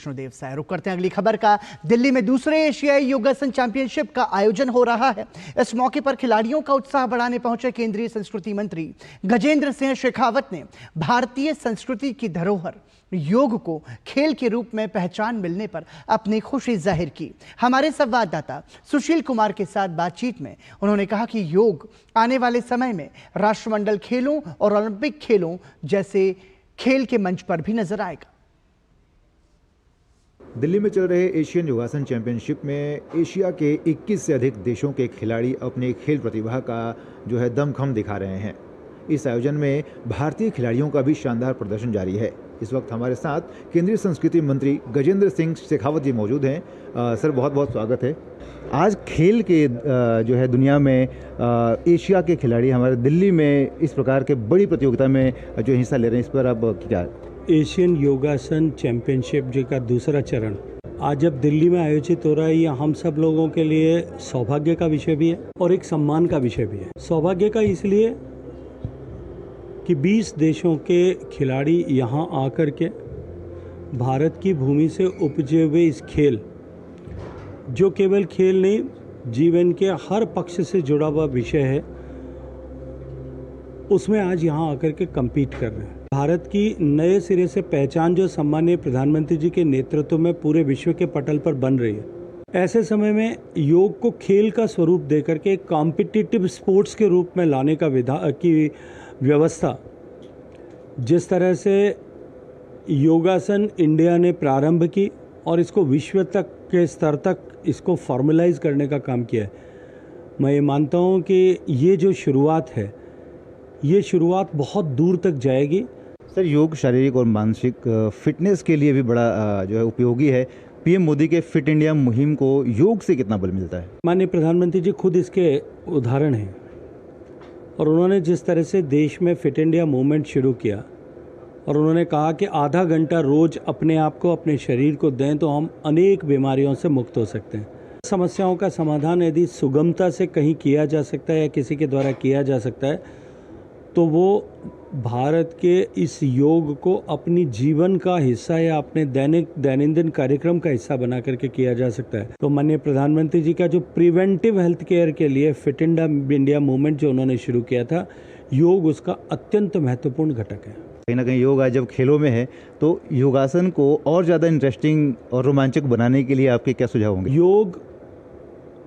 देव से रुक करते हैं अगली खबर का। दिल्ली में दूसरे एशियाई योगासन चैंपियनशिप का आयोजन हो रहा है। इस मौके पर खिलाड़ियों का उत्साह बढ़ाने पहुंचे केंद्रीय संस्कृति मंत्री गजेंद्र सिंह शेखावत ने भारतीय संस्कृति की धरोहर योग को खेल के रूप में पहचान मिलने पर अपनी खुशी जाहिर की। हमारे संवाददाता सुशील कुमार के साथ बातचीत में उन्होंने कहा कि योग आने वाले समय में राष्ट्रमंडल खेलों और ओलंपिक खेलों जैसे खेल के मंच पर भी नजर आएगा। दिल्ली में चल रहे एशियन योगासन चैंपियनशिप में एशिया के 21 से अधिक देशों के खिलाड़ी अपनी खेल प्रतिभा का दमखम दिखा रहे हैं। इस आयोजन में भारतीय खिलाड़ियों का भी शानदार प्रदर्शन जारी है। इस वक्त हमारे साथ केंद्रीय संस्कृति मंत्री गजेंद्र सिंह शेखावत जी मौजूद हैं। सर, बहुत बहुत स्वागत है। आज खेल के दुनिया में एशिया के खिलाड़ी हमारे दिल्ली में इस प्रकार के बड़ी प्रतियोगिता में जो हिस्सा ले रहे हैं, इस पर आप क्या? एशियन योगासन चैंपियनशिप जी का दूसरा चरण आज जब दिल्ली में आयोजित हो रहा है, ये हम सब लोगों के लिए सौभाग्य का विषय भी है और एक सम्मान का विषय भी है। सौभाग्य का इसलिए कि 20 देशों के खिलाड़ी यहाँ आकर के भारत की भूमि से उपजे हुए इस खेल, जो केवल खेल नहीं, जीवन के हर पक्ष से जुड़ा हुआ विषय है, उसमें आज यहाँ आकर के compete कर रहे हैं। भारत की नए सिरे से पहचान जो सम्मानीय प्रधानमंत्री जी के नेतृत्व में पूरे विश्व के पटल पर बन रही है, ऐसे समय में योग को खेल का स्वरूप देकर के एक कॉम्पिटिटिव स्पोर्ट्स के रूप में लाने का व्यवस्था, जिस तरह से योगासन इंडिया ने प्रारंभ की और इसको विश्व तक के स्तर तक इसको फॉर्मलाइज करने का काम किया है, मैं ये मानता हूँ कि ये जो शुरुआत है, ये शुरुआत बहुत दूर तक जाएगी। सर, योग शारीरिक और मानसिक फिटनेस के लिए भी बड़ा उपयोगी है। पीएम मोदी के फिट इंडिया मुहिम को योग से कितना बल मिलता है? माननीय प्रधानमंत्री जी खुद इसके उदाहरण हैं और उन्होंने जिस तरह से देश में फिट इंडिया मूवमेंट शुरू किया और उन्होंने कहा कि आधा घंटा रोज अपने आप को, अपने शरीर को दें तो हम अनेक बीमारियों से मुक्त हो सकते हैं। समस्याओं का समाधान यदि सुगमता से कहीं किया जा सकता है या किसी के द्वारा किया जा सकता है, तो वो भारत के इस योग को अपनी जीवन का हिस्सा या अपने दैनंदिन कार्यक्रम का हिस्सा बना करके किया जा सकता है। तो माननीय प्रधानमंत्री जी का जो प्रिवेंटिव हेल्थ केयर के लिए फिट इंडिया मूवमेंट जो उन्होंने शुरू किया था, योग उसका अत्यंत महत्वपूर्ण घटक है। कहीं ना कहीं योग आज जब खेलों में है, तो योगासन को और ज़्यादा इंटरेस्टिंग और रोमांचक बनाने के लिए आपके क्या सुझाव होंगे? योग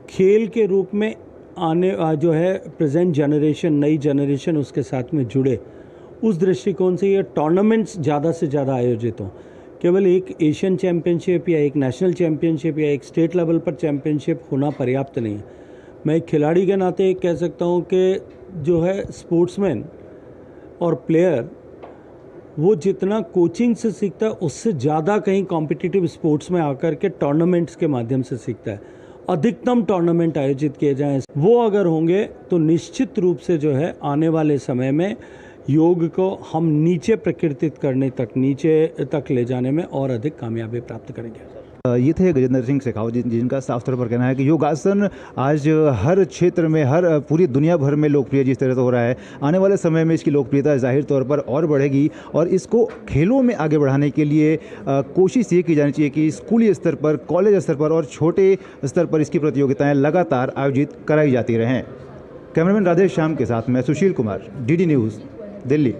खेल के रूप में आने प्रेजेंट जनरेशन, नई जनरेशन उसके साथ में जुड़े, उस दृष्टिकोण से ये टूर्नामेंट्स ज़्यादा से ज़्यादा आयोजित हों। केवल एक एशियन चैंपियनशिप या एक नेशनल चैंपियनशिप या एक स्टेट लेवल पर चैंपियनशिप होना पर्याप्त नहीं है। मैं एक खिलाड़ी के नाते कह सकता हूँ कि स्पोर्ट्समैन और प्लेयर वो जितना कोचिंग से सीखता है, उससे ज़्यादा कहीं कॉम्पिटिटिव स्पोर्ट्स में आकर के टूर्नामेंट्स के माध्यम से सीखता है। अधिकतम टूर्नामेंट आयोजित किए जाएं, वो अगर होंगे तो निश्चित रूप से आने वाले समय में योग को हम नीचे प्रकृतित करने तक, नीचे तक ले जाने में और अधिक कामयाबी प्राप्त करेंगे। ये थे गजेंद्र सिंह शेखावत जी, जिनका साफ तौर पर कहना है कि योगासन आज हर क्षेत्र में, हर पूरी दुनिया भर में लोकप्रिय जिस तरह से हो रहा है, आने वाले समय में इसकी लोकप्रियता जाहिर तौर पर और बढ़ेगी और इसको खेलों में आगे बढ़ाने के लिए कोशिश ये की जानी चाहिए कि स्कूली स्तर पर, कॉलेज स्तर पर और छोटे स्तर पर इसकी प्रतियोगिताएँ लगातार आयोजित कराई जाती रहें। कैमरामैन राधेश्याम के साथ मैं सुशील कुमार, DD न्यूज़, दिल्ली।